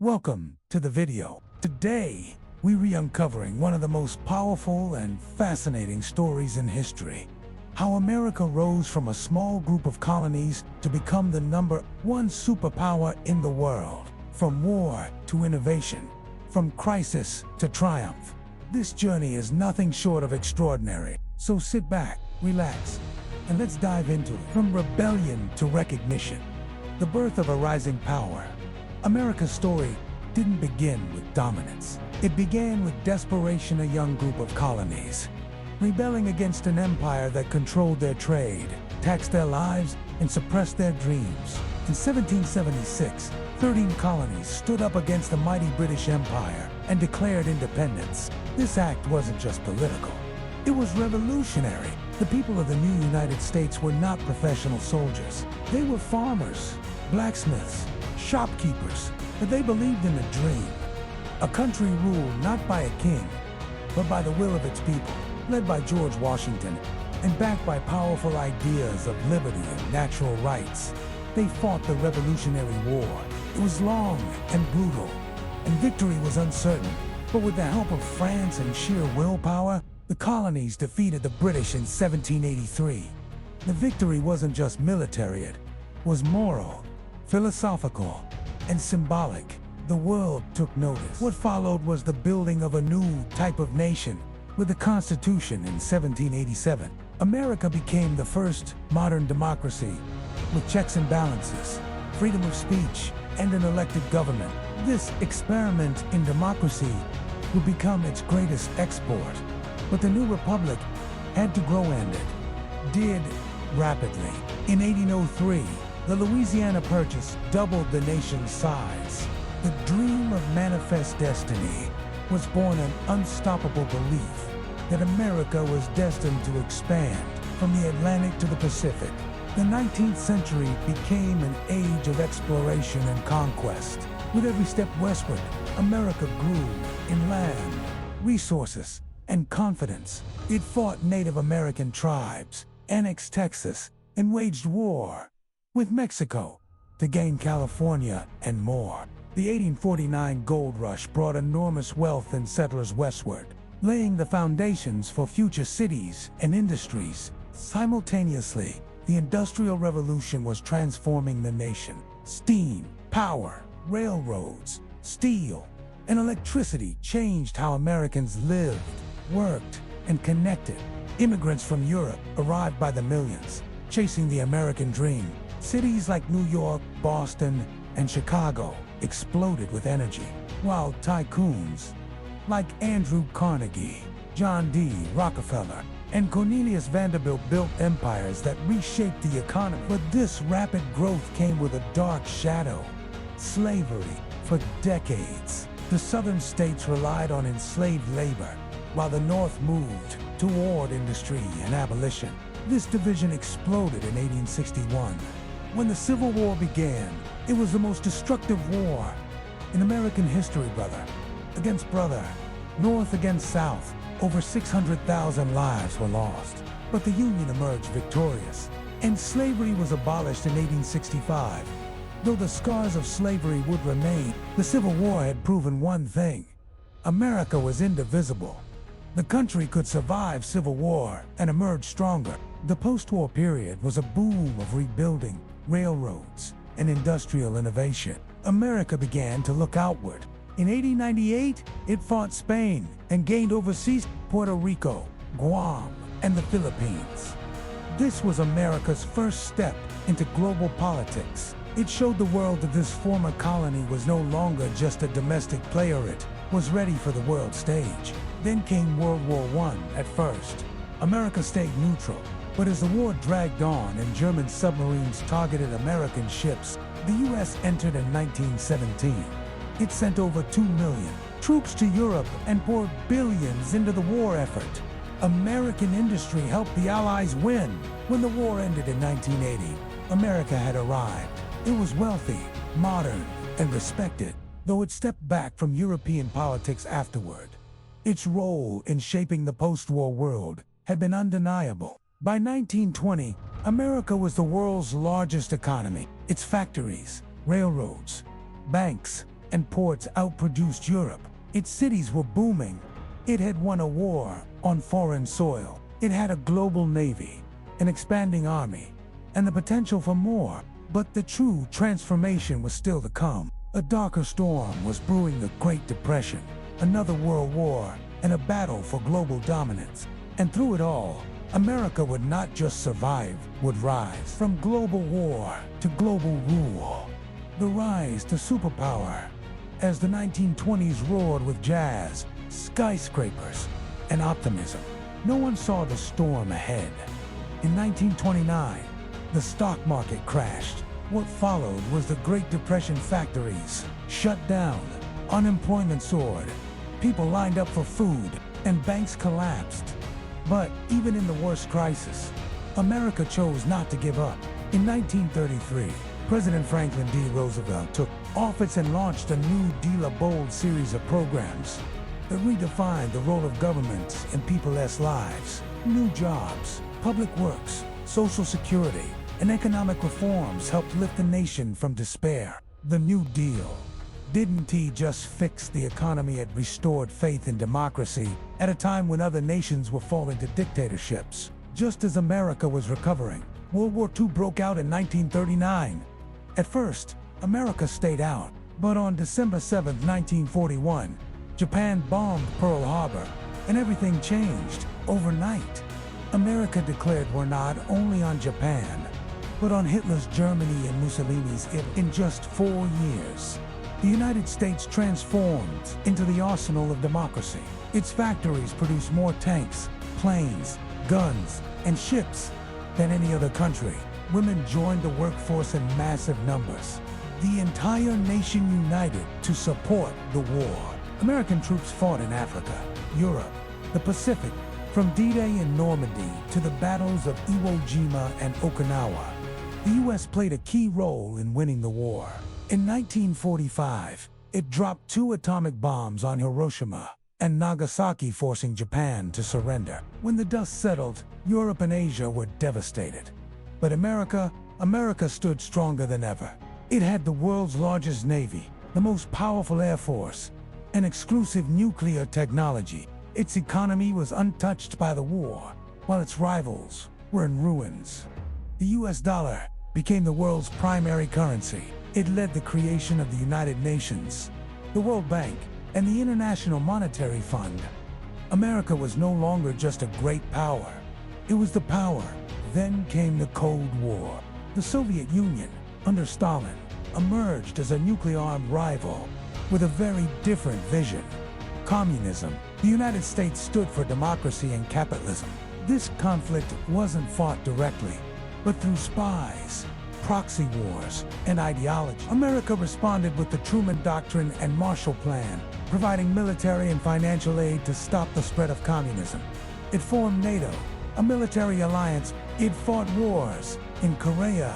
Welcome to the video. Today, we're re-uncovering one of the most powerful and fascinating stories in history. How America rose from a small group of colonies to become the #1 superpower in the world. From war to innovation, from crisis to triumph. This journey is nothing short of extraordinary. So sit back, relax, and let's dive into it. From rebellion to recognition. The birth of a rising power. America's story didn't begin with dominance. It began with desperation, a young group of colonies, rebelling against an empire that controlled their trade, taxed their lives, and suppressed their dreams. In 1776, 13 colonies stood up against the mighty British Empire and declared independence. This act wasn't just political. It was revolutionary. The people of the new United States were not professional soldiers. They were farmers, blacksmiths, shopkeepers, but they believed in a dream. A country ruled not by a king, but by the will of its people, led by George Washington, and backed by powerful ideas of liberty and natural rights. They fought the Revolutionary War. It was long and brutal, and victory was uncertain. But with the help of France and sheer willpower, the colonies defeated the British in 1783. The victory wasn't just military, it was moral, philosophical, and symbolic. The world took notice. What followed was the building of a new type of nation. With the Constitution in 1787, America became the first modern democracy, with checks and balances, freedom of speech, and an elected government. This experiment in democracy would become its greatest export. But the new republic had to grow, and it did rapidly. In 1803, the Louisiana Purchase doubled the nation's size. The dream of manifest destiny was born, an unstoppable belief that America was destined to expand from the Atlantic to the Pacific. The 19th century became an age of exploration and conquest. With every step westward, America grew in land, resources, and confidence. It fought Native American tribes, annexed Texas, and waged war with Mexico to gain California and more. The 1849 gold rush brought enormous wealth and settlers westward, laying the foundations for future cities and industries. Simultaneously, the Industrial Revolution was transforming the nation. Steam, power, railroads, steel, and electricity changed how Americans lived, worked, and connected. Immigrants from Europe arrived by the millions, chasing the American dream. Cities like New York, Boston, and Chicago exploded with energy, while tycoons like Andrew Carnegie, John D. Rockefeller, and Cornelius Vanderbilt built empires that reshaped the economy. But this rapid growth came with a dark shadow: slavery. For decades, the southern states relied on enslaved labor, while the North moved toward industry and abolition. This division exploded in 1861. When the Civil War began, it was the most destructive war in American history. Brother against brother, North against South, over 600,000 lives were lost. But the Union emerged victorious, and slavery was abolished in 1865. Though the scars of slavery would remain, the Civil War had proven one thing: America was indivisible. The country could survive civil war and emerge stronger. The post-war period was a boom of rebuilding, railroads, and industrial innovation. America began to look outward. In 1898, it fought Spain and gained overseas Puerto Rico, Guam, and the Philippines. This was America's first step into global politics. It showed the world that this former colony was no longer just a domestic player. It was ready for the world stage. Then came World War I. At first, America stayed neutral. But as the war dragged on and German submarines targeted American ships, the U.S. entered in 1917. It sent over 2 million troops to Europe and poured billions into the war effort. American industry helped the Allies win. When the war ended in 1980, America had arrived. It was wealthy, modern, and respected, though it stepped back from European politics afterward. Its role in shaping the post-war world had been undeniable. By 1920, America was the world's largest economy. Its factories, railroads, banks, and ports outproduced Europe. Its cities were booming. It had won a war on foreign soil. It had a global navy, an expanding army, and the potential for more. But the true transformation was still to come. A darker storm was brewing: the Great Depression, another world war, and a battle for global dominance. And through it all, America would not just survive, would rise. From global war to global rule. The rise to superpower. As the 1920s roared with jazz, skyscrapers, and optimism, no one saw the storm ahead. In 1929, the stock market crashed. What followed was the Great Depression. Factories shut down, unemployment soared, people lined up for food, and banks collapsed. But even in the worst crisis, America chose not to give up. In 1933, President Franklin D. Roosevelt took office and launched a New Deal, a bold series of programs that redefined the role of government in people's lives. New jobs, public works, social security, and economic reforms helped lift the nation from despair. The New Deal didn't just fix the economy, it restored faith in democracy at a time when other nations were falling to dictatorships. Just as America was recovering, World War II broke out in 1939. At first, America stayed out, but on December 7, 1941, Japan bombed Pearl Harbor, and everything changed overnight. America declared war not only on Japan, but on Hitler's Germany and Mussolini's Italy. In just 4 years, the United States transformed into the arsenal of democracy. Its factories produced more tanks, planes, guns, and ships than any other country. Women joined the workforce in massive numbers. The entire nation united to support the war. American troops fought in Africa, Europe, the Pacific, from D-Day in Normandy to the battles of Iwo Jima and Okinawa. The U.S. played a key role in winning the war. In 1945, it dropped 2 atomic bombs on Hiroshima and Nagasaki, forcing Japan to surrender. When the dust settled, Europe and Asia were devastated. But America stood stronger than ever. It had the world's largest navy, the most powerful air force, and exclusive nuclear technology. Its economy was untouched by the war, while its rivals were in ruins. The US dollar became the world's primary currency. It led the creation of the United Nations, the World Bank, and the International Monetary Fund. America was no longer just a great power. It was the power. Then came the Cold War. The Soviet Union, under Stalin, emerged as a nuclear-armed rival with a very different vision: communism. The United States stood for democracy and capitalism. This conflict wasn't fought directly, but through spies, proxy wars, and ideology. America responded with the Truman Doctrine and Marshall Plan, providing military and financial aid to stop the spread of communism. It formed NATO, a military alliance. It fought wars in Korea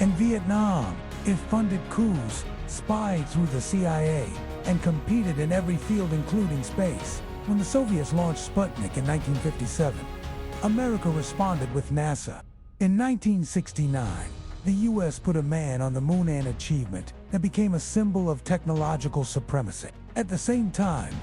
and Vietnam. It funded coups, spied through the CIA, and competed in every field including space. When the Soviets launched Sputnik in 1957, America responded with NASA. In 1969, the U.S. put a man on the moon, an achievement that became a symbol of technological supremacy. At the same time,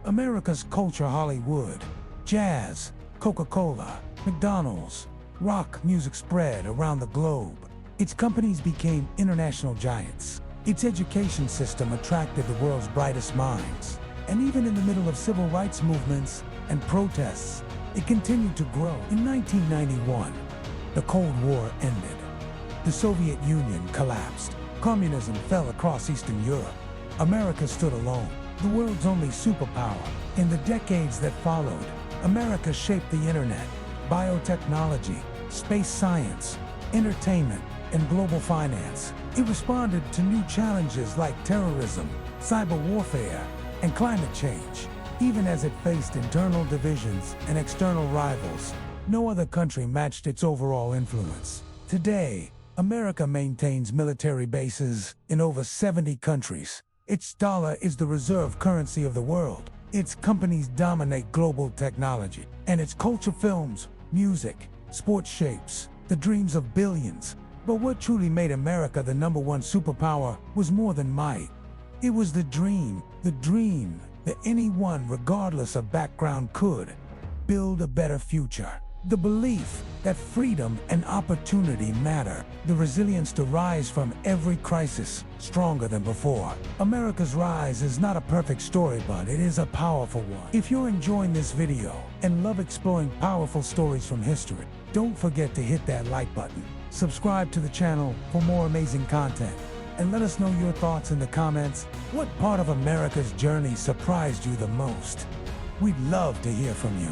America's culture, Hollywood, jazz, Coca-Cola, McDonald's, rock music spread around the globe. Its companies became international giants. Its education system attracted the world's brightest minds. And even in the middle of civil rights movements and protests, it continued to grow. In 1991, the Cold War ended. The Soviet Union collapsed. Communism fell across Eastern Europe. America stood alone, the world's only superpower. In the decades that followed, America shaped the internet, biotechnology, space science, entertainment, and global finance. It responded to new challenges like terrorism, cyber warfare, and climate change. Even as it faced internal divisions and external rivals, no other country matched its overall influence. Today, America maintains military bases in over 70 countries. Its dollar is the reserve currency of the world. Its companies dominate global technology, and its culture, films, music, sports shapes the dreams of billions. But what truly made America the #1 superpower was more than might. It was the dream that anyone, regardless of background, could build a better future. The belief that freedom and opportunity matter. The resilience to rise from every crisis stronger than before. America's rise is not a perfect story, but it is a powerful one. If you're enjoying this video and love exploring powerful stories from history, don't forget to hit that like button. Subscribe to the channel for more amazing content. And let us know your thoughts in the comments. What part of America's journey surprised you the most? We'd love to hear from you.